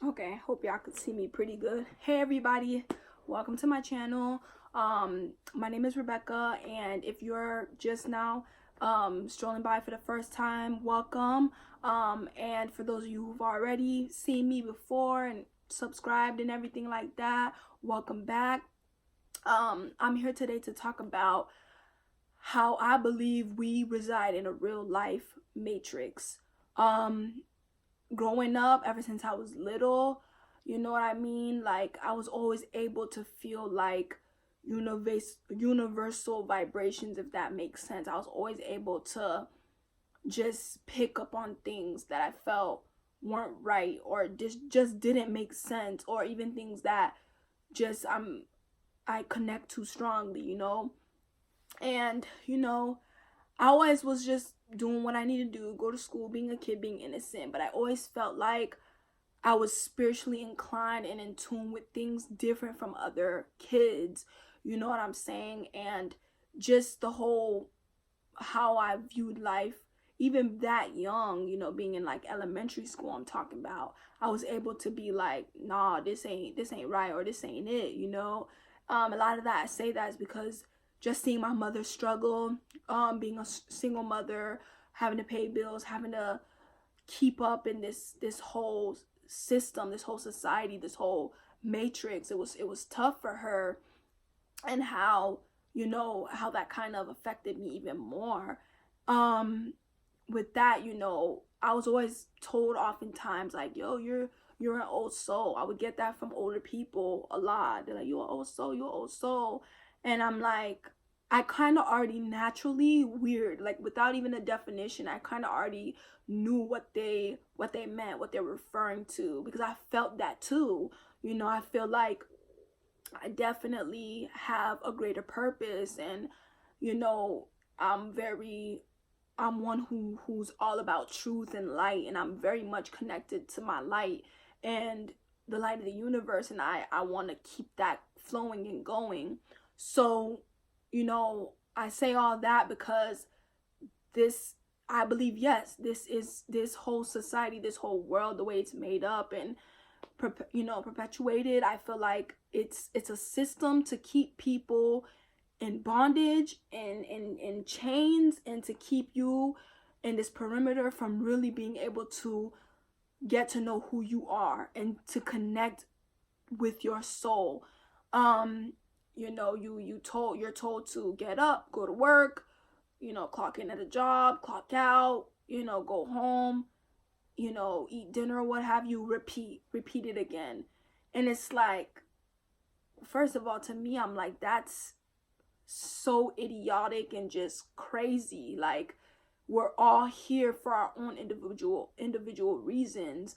Okay, hope y'all could see me pretty good. Hey everybody, welcome to my channel. My name is Rebecca, and if you're just now strolling by for the first time, welcome. And for those of you who've already seen me before and subscribed and everything like that, welcome back. I'm here today to talk about how I believe we reside in a real life matrix. Um, Growing up, ever since I was little, you know what I mean? Like, I was always able to feel like universal vibrations, if that makes sense. I was always able to just pick up on things that I felt weren't right, or just didn't make sense, or even things that just I connect to strongly, And, I always was just doing what I needed to do, go to school, being a kid, being innocent, but I always felt like I was spiritually inclined and in tune with things different from other kids. You know what I'm saying? And just the whole how I viewed life, even that young, being in like elementary school, I'm talking about. I was able to be like, nah, this ain't right, or this ain't it. A lot of that I say that is because just seeing my mother struggle, being a single mother, having to pay bills, having to keep up in this whole system, this whole society, this whole matrix. It was tough for her, and how that kind of affected me even more. um with that, I was always told oftentimes like, yo, you're an old soul. I would get that from older people a lot. They're like, you're an old soul, you're an old soul. And I'm like, I kind of already naturally, weird, like without even a definition, I kind of already knew what they meant, what they're referring to, because I felt that too. I feel like I definitely have a greater purpose, and you know I'm very I'm one who's all about truth and light, and I'm very much connected to my light and the light of the universe, and I want to keep that flowing and going. So, I say all that because this I believe, yes, this is this whole society, this whole world, the way it's made up and perpetuated. I feel like it's a system to keep people in bondage and in chains, and to keep you in this perimeter from really being able to get to know who you are and to connect with your soul. You're told to get up, go to work, clock in at a job, clock out, go home, eat dinner, what have you, repeat it again. And it's like, first of all, to me, I'm like, that's so idiotic and just crazy. Like, we're all here for our own individual reasons,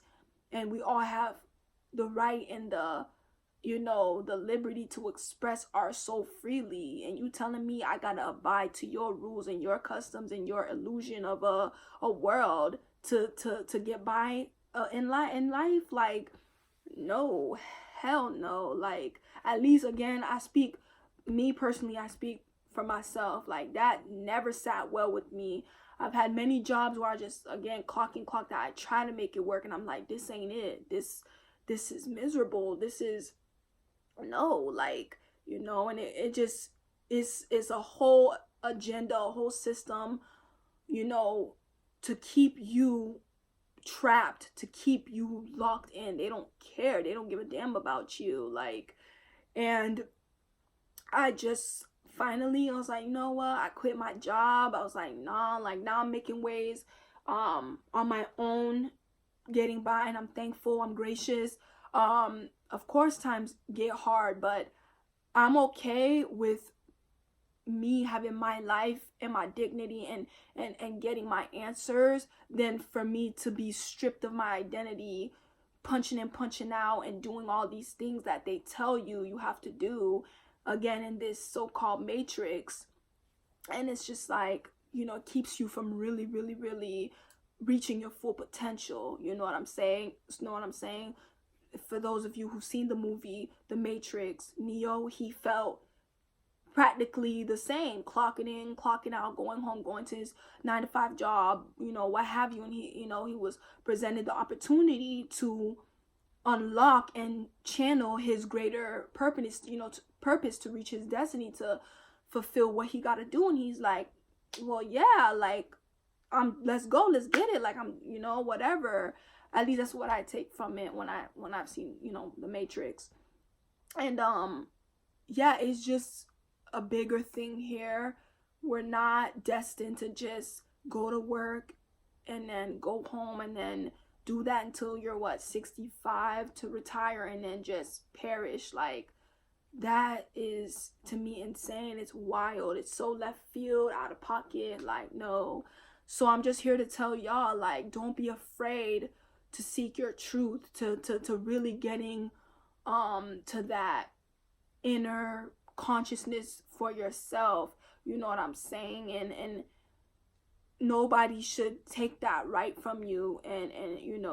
and we all have the right and the liberty to express our soul freely. And you telling me I gotta abide to your rules and your customs and your illusion of a world to get by in life? Like, no, hell no. Like, at least, again, me personally, I speak for myself. Like, that never sat well with me. I've had many jobs where I just, again, clock in, clock out. I try to make it work, and I'm like, this ain't it. This is miserable. This is no, like, and it just is a whole agenda, a whole system, you know to keep you trapped, to keep you locked in. They don't care, they don't give a damn about you. Like, and I just finally, I was like, you know what, I quit my job. I was like, nah, like, now I'm making ways on my own, getting by, and I'm thankful, I'm gracious. Of course times get hard, but I'm okay with me having my life and my dignity and getting my answers, than for me to be stripped of my identity, punching in, punching out, and doing all these things that they tell you have to do, again, in this so-called matrix. And it's just like, it keeps you from really, really, really reaching your full potential. You know what I'm saying? For those of you who've seen the movie The Matrix, Neo, he felt practically the same, clocking in, clocking out, going home, going to his 9 to 5 job, what have you. And he was presented the opportunity to unlock and channel his greater purpose, purpose to reach his destiny, to fulfill what he got to do. And he's like, well, yeah, like, let's go, let's get it. Like, I'm, whatever. At least that's what I take from it when I've seen, The Matrix. And yeah, it's just a bigger thing here. We're not destined to just go to work and then go home and then do that until you're 65 to retire and then just perish. Like, that is, to me, insane. It's wild. It's so left field, out of pocket. Like, no. So I'm just here to tell y'all, like, don't be afraid to seek your truth, to really getting to that inner consciousness for yourself. You know what I'm saying? And nobody should take that right from you and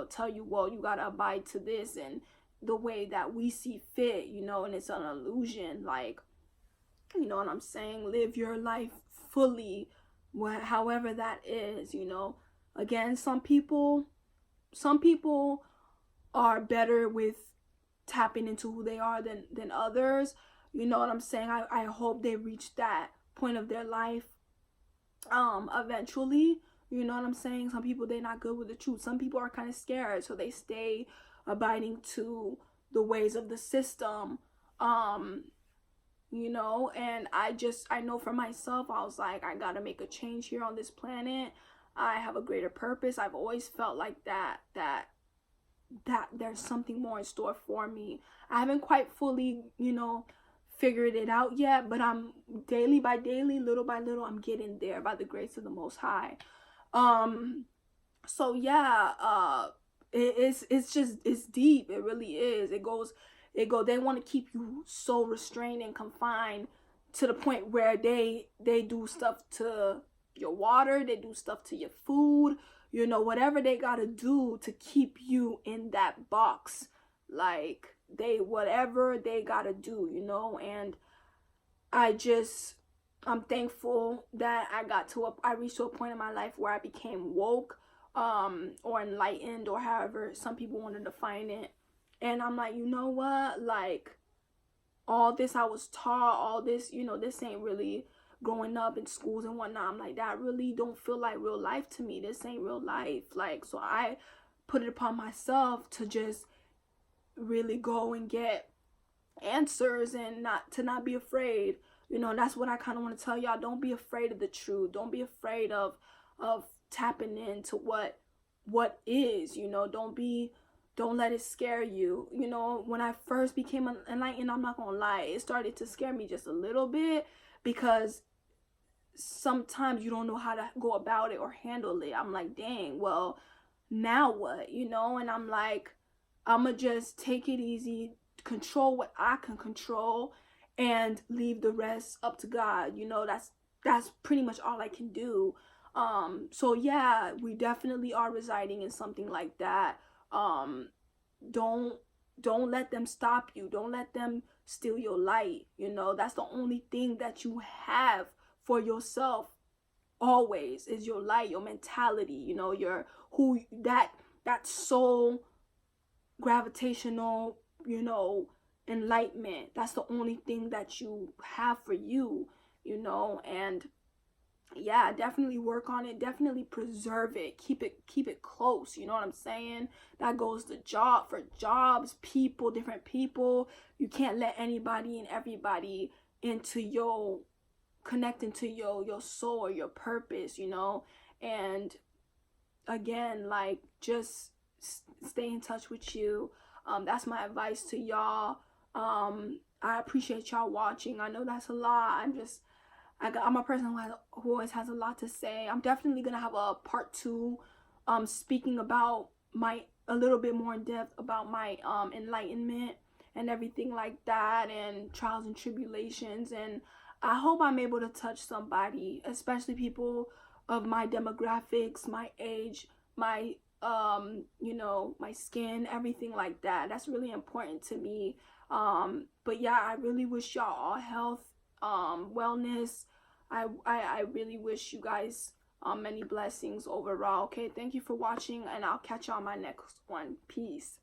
tell you, well, you gotta abide to this and the way that we see fit, and it's an illusion. Like, you know what I'm saying? Live your life fully, however that is. Again, some people are better with tapping into who they are than others. You know what I'm saying? I hope they reach that point of their life eventually. You know what I'm saying? Some people, they're not good with the truth. Some people are kind of scared, so they stay abiding to the ways of the system. And I know for myself, I was like, I gotta make a change here on this planet. I have a greater purpose. I've always felt like that there's something more in store for me. I haven't quite fully, figured it out yet, but I'm daily by daily, little by little, I'm getting there by the grace of the Most High. So yeah, it's deep. It really is. They want to keep you so restrained and confined to the point where they do stuff to your water, they do stuff to your food, whatever they gotta do to keep you in that box. Like, whatever they gotta do, and I'm thankful that I reached to a point in my life where I became woke, or enlightened, or however some people want to define it. And I'm like, you know what? Like, all this I was taught, all this, this ain't really growing up in schools and whatnot. I'm like, that really don't feel like real life to me. This ain't real life. Like, so I put it upon myself to just really go and get answers and not be afraid. That's what I kind of want to tell y'all. Don't be afraid of the truth. Don't be afraid of tapping into what is. Don't let it scare you. When I first became enlightened, I'm not gonna lie, it started to scare me just a little bit, because sometimes you don't know how to go about it or handle it. I'm like, dang, well, now what? And I'm like, I'ma just take it easy, control what I can control, and leave the rest up to God. That's pretty much all I can do. So yeah, we definitely are residing in something like that. Don't let them stop you. Don't let them steal your light. That's the only thing that you have for yourself always, is your light, your mentality, your that soul gravitational, enlightenment. That's the only thing that you have for you, and yeah, definitely work on it. Definitely preserve it. Keep it close. You know what I'm saying? That goes to jobs, people, different people. You can't let anybody and everybody connect into your soul or your purpose, and again, like, just stay in touch with you. That's my advice to y'all. I appreciate y'all watching. I know that's a lot. I'm a person who always has a lot to say. I'm definitely gonna have a part 2, speaking about a little bit more in depth about my enlightenment and everything like that, and trials and tribulations. And I hope I'm able to touch somebody, especially people of my demographics, my age, my my skin, everything like that. That's really important to me. But yeah, I really wish y'all all health, wellness. I really wish you guys many blessings overall. Okay, thank you for watching, and I'll catch y'all on my next one. Peace.